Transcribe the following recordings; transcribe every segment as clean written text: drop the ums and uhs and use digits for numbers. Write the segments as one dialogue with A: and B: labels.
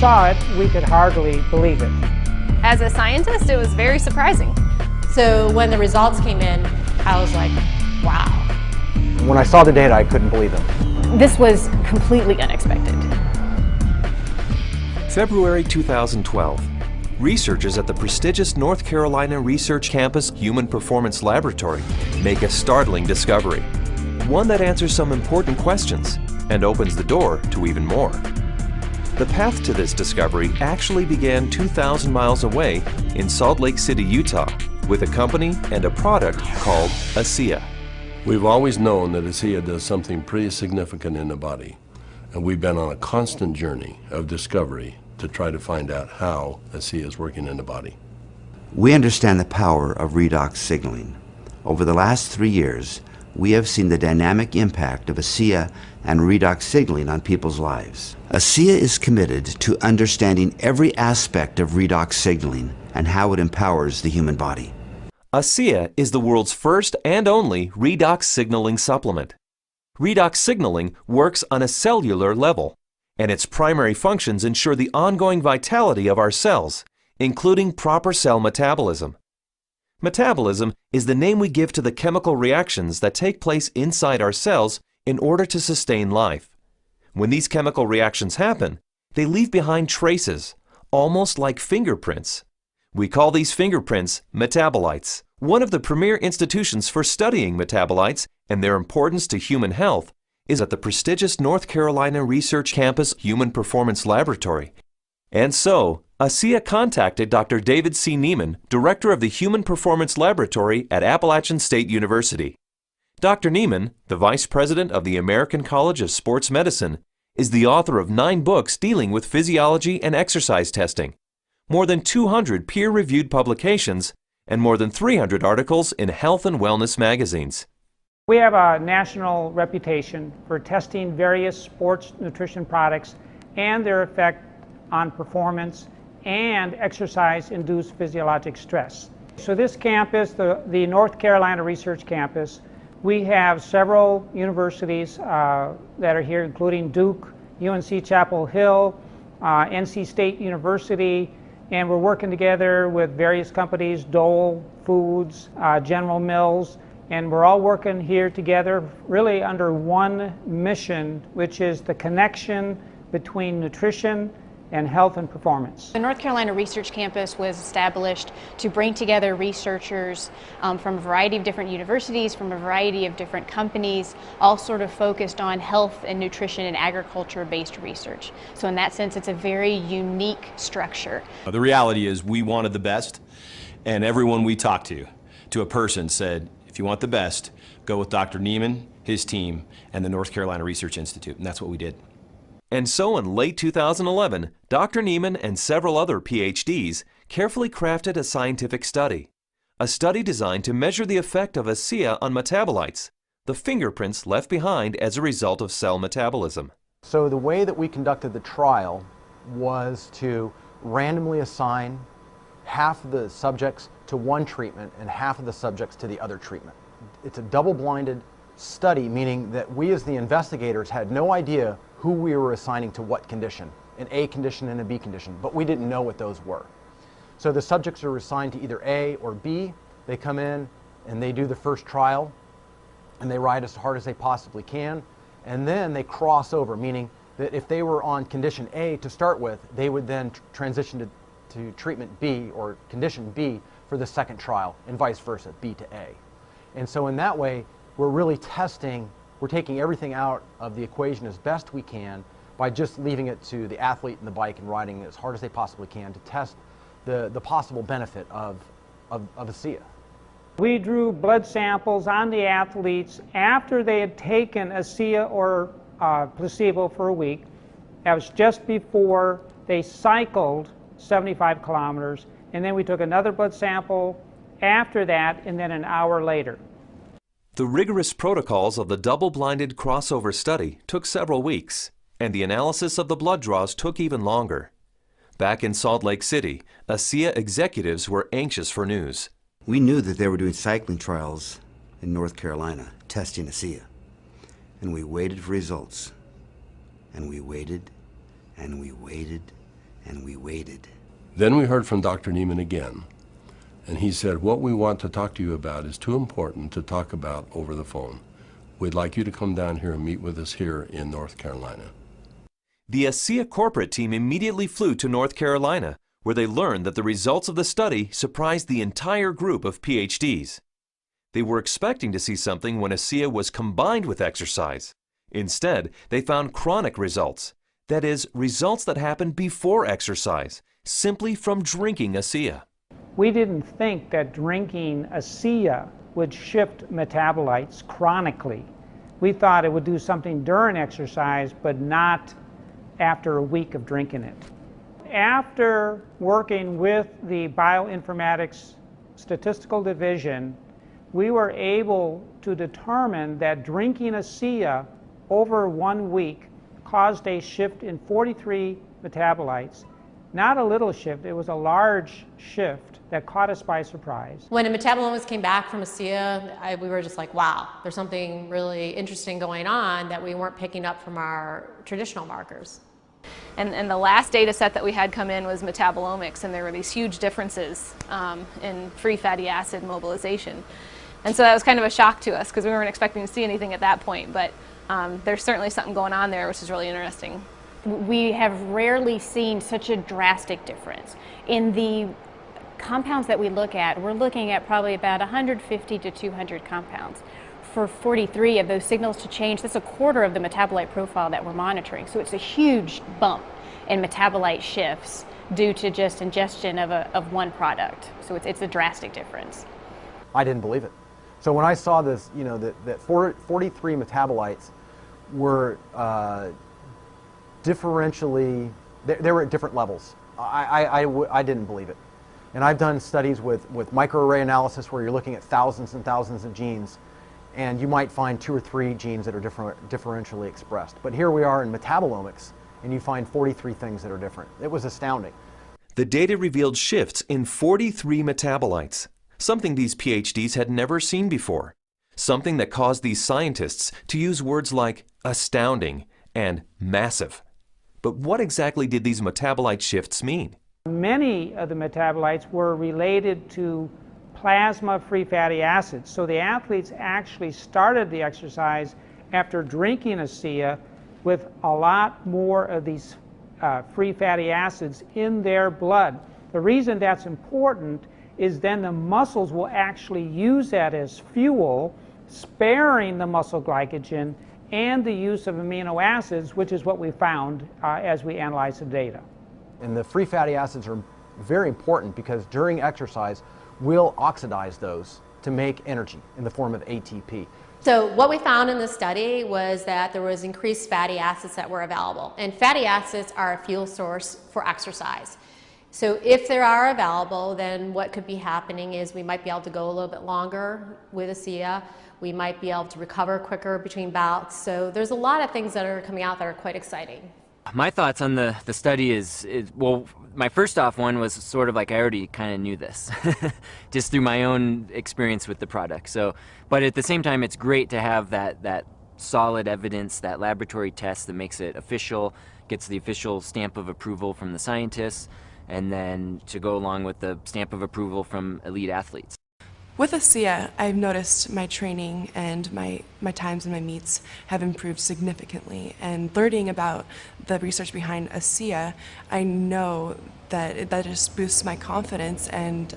A: saw it, we could hardly believe it.
B: As a scientist, it was very surprising.
C: So when the results came in, I was like, wow.
D: When I saw the data, I couldn't believe them.
C: This was completely unexpected.
E: February 2012. Researchers at the prestigious North Carolina Research Campus Human Performance Laboratory make a startling discovery. One that answers some important questions and opens the door to even more. The path to this discovery actually began 2,000 miles away in Salt Lake City, Utah, with a company and a product called ASEA.
F: We've always known that ASEA does something pretty significant in the body, and we've been on a constant journey of discovery to try to find out how ASEA is working in the body.
G: We understand the power of redox signaling. Over the last 3 years, we have seen the dynamic impact of ASEA and redox signaling on people's lives. ASEA is committed to understanding every aspect of redox signaling and how it empowers the human body.
E: ASEA is the world's first and only redox signaling supplement. Redox signaling works on a cellular level, and its primary functions ensure the ongoing vitality of our cells, including proper cell metabolism. Metabolism is the name we give to the chemical reactions that take place inside our cells in order to sustain life. When these chemical reactions happen, they leave behind traces, almost like fingerprints. We call these fingerprints metabolites. One of the premier institutions for studying metabolites and their importance to human health is at the prestigious North Carolina Research Campus Human Performance Laboratory. And so, ASEA contacted Dr. David C. Neiman, director of the Human Performance Laboratory at Appalachian State University. Dr. Neiman, the vice president of the American College of Sports Medicine, is the author of 9 books dealing with physiology and exercise testing, more than 200 peer-reviewed publications, and more than 300 articles in health and wellness magazines.
A: We have a national reputation for testing various sports nutrition products and their effect on performance and exercise-induced physiologic stress. So this campus, the North Carolina Research Campus, we have several universities that are here, including Duke, UNC Chapel Hill, NC State University, and we're working together with various companies, Dole Foods, General Mills, and we're all working here together really under one mission, which is the connection between nutrition and health and performance.
C: The North Carolina Research Campus was established to bring together researchers from a variety of different universities, from a variety of different companies, all sort of focused on health and nutrition and agriculture-based research. So in that sense, it's a very unique structure.
H: The reality is we wanted the best, and everyone we talked to a person said, if you want the best, go with Dr. Neiman, his team, and the North Carolina Research Institute, and that's what we did.
E: And so in late 2011, Dr. Neiman and several other PhDs carefully crafted a scientific study. A study designed to measure the effect of ASEA on metabolites, the fingerprints left behind as a result of cell metabolism.
D: So the way that we conducted the trial was to randomly assign half of the subjects to one treatment and half of the subjects to the other treatment. It's a double-blinded study, meaning that we as the investigators had no idea who we were assigning to what condition, an A condition and a B condition, but we didn't know what those were. So the subjects are assigned to either A or B. They come in and they do the first trial and they ride as hard as they possibly can, and then they cross over, meaning that if they were on condition A to start with, they would then transition to treatment B or condition B for the second trial, and vice versa, B to A. And so in that way, we're really testing, we're taking everything out of the equation as best we can by just leaving it to the athlete and the bike and riding as hard as they possibly can to test the possible benefit of ASEA.
A: We drew blood samples on the athletes after they had taken ASEA or placebo for a week. That was just before they cycled 75 kilometers, and then we took another blood sample after that, and then an hour later.
E: The rigorous protocols of the double-blinded crossover study took several weeks, and the analysis of the blood draws took even longer. Back in Salt Lake City, ASEA executives were anxious for news.
G: We knew that they were doing cycling trials in North Carolina, testing ASEA. And we waited for results. And we waited, and we waited, and we waited.
F: Then we heard from Dr. Neiman again, and he said, what we want to talk to you about is too important to talk about over the phone. We'd like you to come down here and meet with us here in North Carolina.
E: The ASEA corporate team immediately flew to North Carolina, where they learned that the results of the study surprised the entire group of PhDs. They were expecting to see something when ASEA was combined with exercise. Instead, they found chronic results. That is, results that happen before exercise, simply from drinking ASEA.
A: We didn't think that drinking ASEA would shift metabolites chronically. We thought it would do something during exercise, but not after a week of drinking it. After working with the bioinformatics statistical division, we were able to determine that drinking ASEA over 1 week caused a shift in 43 metabolites. Not a little shift, it was a large shift that caught us by surprise.
I: When the metabolomics came back from ASEA, we were just like, wow, there's something really interesting going on that we weren't picking up from our traditional markers.
B: And the last data set that we had come in was metabolomics, and there were these huge differences in free fatty acid mobilization. And so that was kind of a shock to us because we weren't expecting to see anything at that point, but there's certainly something going on there which is really interesting.
C: We have rarely seen such a drastic difference. In the compounds that we look at, we're looking at probably about 150 to 200 compounds. For 43 of those signals to change, that's a quarter of the metabolite profile that we're monitoring. So it's a huge bump in metabolite shifts due to just ingestion of one product. So it's a drastic difference.
D: I didn't believe it. So when I saw this, you know, that 43 metabolites were differentially, they were at different levels. I didn't believe it. And I've done studies with microarray analysis where you're looking at thousands and thousands of genes, and you might find 2 or 3 genes that are differentially expressed. But here we are in metabolomics, and you find 43 things that are different. It was astounding.
E: The data revealed shifts in 43 metabolites, something these PhDs had never seen before, something that caused these scientists to use words like astounding and massive. But what exactly did these metabolite shifts mean?
A: Many of the metabolites were related to plasma free fatty acids. So the athletes actually started the exercise after drinking ASEA with a lot more of these free fatty acids in their blood. The reason that's important is then the muscles will actually use that as fuel, sparing the muscle glycogen and the use of amino acids, which is what we found as we analyzed the data.
D: And the free fatty acids are very important because during exercise, we'll oxidize those to make energy in the form of ATP.
I: So what we found in this study was that there was increased fatty acids that were available. And fatty acids are a fuel source for exercise. So if they are available, then what could be happening is we might be able to go a little bit longer with ASEA. We might be able to recover quicker between bouts. So there's a lot of things that are coming out that are quite exciting.
J: My thoughts on the study is, well, my first off one was sort of like I already kind of knew this, just through my own experience with the product. So, but at the same time, it's great to have that solid evidence, that laboratory test that makes it official, gets the official stamp of approval from the scientists, and then to go along with the stamp of approval from elite athletes.
K: With ASEA, I've noticed my training and my times and my meets have improved significantly. And learning about the research behind ASEA, I know that that just boosts my confidence and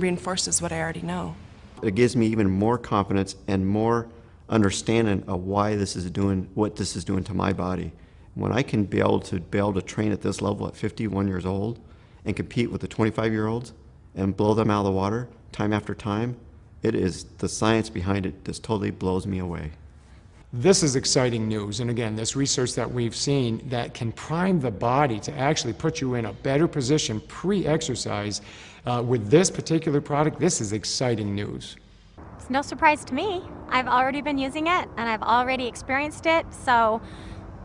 K: reinforces what I already know.
G: It gives me even more confidence and more understanding of why this is doing, what this is doing to my body. When I can be able to train at this level at 51 years old and compete with the 25-year-olds and blow them out of the water time after time, it is the science behind it just totally blows me away.
L: This is exciting news, and again, this research that we've seen that can prime the body to actually put you in a better position pre-exercise with this particular product, this is exciting news.
M: It's no surprise to me. I've already been using it, and I've already experienced it, so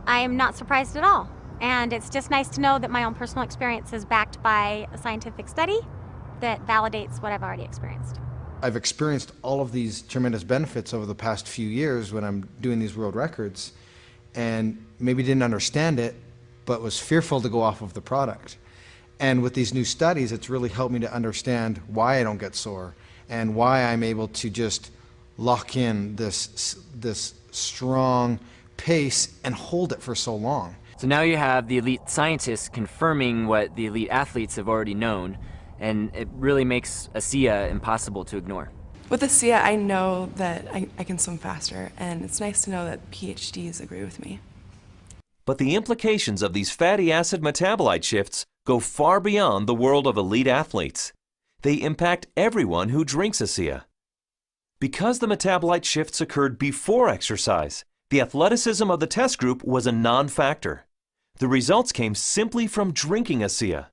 M: I am not surprised at all. And it's just nice to know that my own personal experience is backed by a scientific study that validates what I've already experienced.
N: I've experienced all of these tremendous benefits over the past few years when I'm doing these world records, and maybe didn't understand it, but was fearful to go off of the product. And with these new studies, it's really helped me to understand why I don't get sore and why I'm able to just lock in this strong pace and hold it for so long.
J: So now you have the elite scientists confirming what the elite athletes have already known, and it really makes ASEA impossible to ignore.
K: With ASEA, I know that I can swim faster, and it's nice to know that PhDs agree with me.
E: But the implications of these fatty acid metabolite shifts go far beyond the world of elite athletes. They impact everyone who drinks ASEA. Because the metabolite shifts occurred before exercise, the athleticism of the test group was a non-factor. The results came simply from drinking ASEA.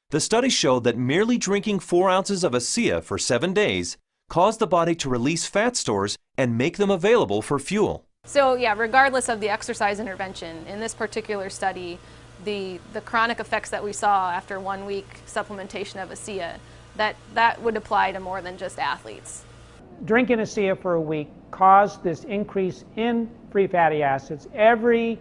E: The study showed that merely drinking 4 ounces of ASEA for 7 days caused the body to release fat stores and make them available for fuel.
B: So yeah, regardless of the exercise intervention, in this particular study, the chronic effects that we saw after 1 week supplementation of ASEA, that would apply to more than just athletes.
A: Drinking ASEA for a week caused this increase in free fatty acids. Every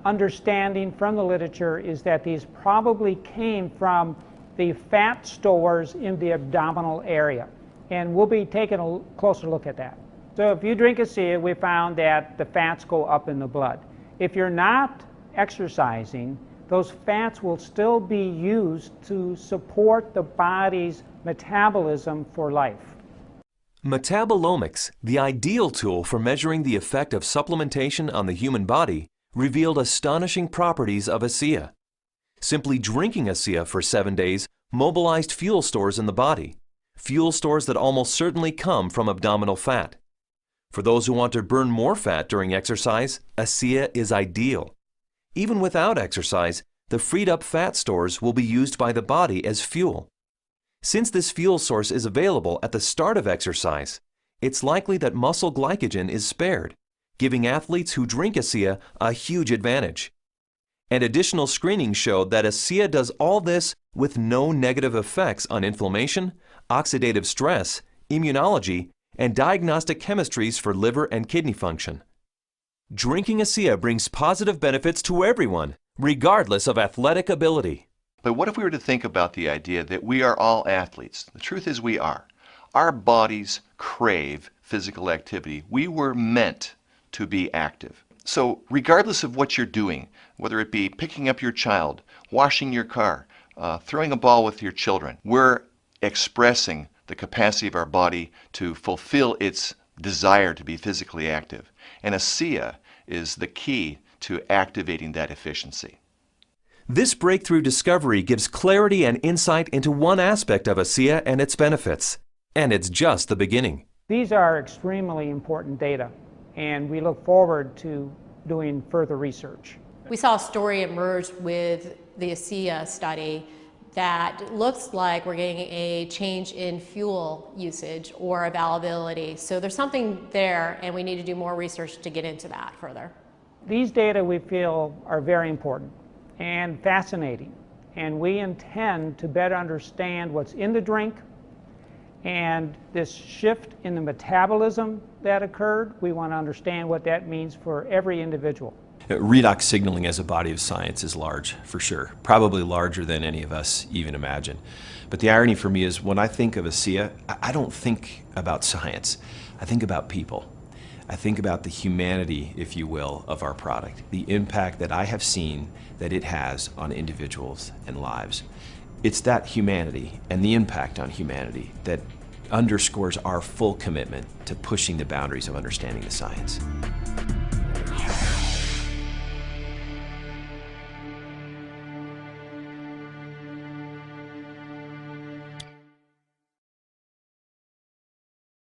A: understanding from the literature is that these probably came from the fat stores in the abdominal area. And we'll be taking a closer look at that. So if you drink ASEA, we found that the fats go up in the blood. If you're not exercising, those fats will still be used to support the body's metabolism for life.
E: Metabolomics, the ideal tool for measuring the effect of supplementation on the human body, revealed astonishing properties of ASEA. Simply drinking ASEA for 7 days mobilized fuel stores in the body, fuel stores that almost certainly come from abdominal fat. For those who want to burn more fat during exercise, ASEA is ideal. Even without exercise, the freed up fat stores will be used by the body as fuel. Since this fuel source is available at the start of exercise, it's likely that muscle glycogen is spared, giving athletes who drink ASEA a huge advantage. And additional screening showed that ASEA does all this with no negative effects on inflammation, oxidative stress, immunology, and diagnostic chemistries for liver and kidney function. Drinking ASEA brings positive benefits to everyone, regardless of athletic ability.
O: But what if we were to think about the idea that we are all athletes? The truth is we are. Our bodies crave physical activity. We were meant to be active. So regardless of what you're doing, whether it be picking up your child, washing your car, throwing a ball with your children, we're expressing the capacity of our body to fulfill its desire to be physically active. And ASEA is the key to activating that efficiency.
E: This breakthrough discovery gives clarity and insight into one aspect of ASEA and its benefits. And it's just the beginning.
A: These are extremely important data, and we look forward to doing further research.
I: We saw a story emerge with the ASEA study that looks like we're getting a change in fuel usage or availability. So there's something there, and we need to do more research to get into that further.
A: These data we feel are very important and fascinating, and we intend to better understand what's in the drink and this shift in the metabolism that occurred. We want to understand what that means for every individual.
H: Redox signaling as a body of science is large, for sure. Probably larger than any of us even imagine. But the irony for me is when I think of ASEA, I don't think about science. I think about people. I think about the humanity, if you will, of our product, the impact that I have seen that it has on individuals and lives. It's that humanity and the impact on humanity that underscores our full commitment to pushing the boundaries of understanding the science.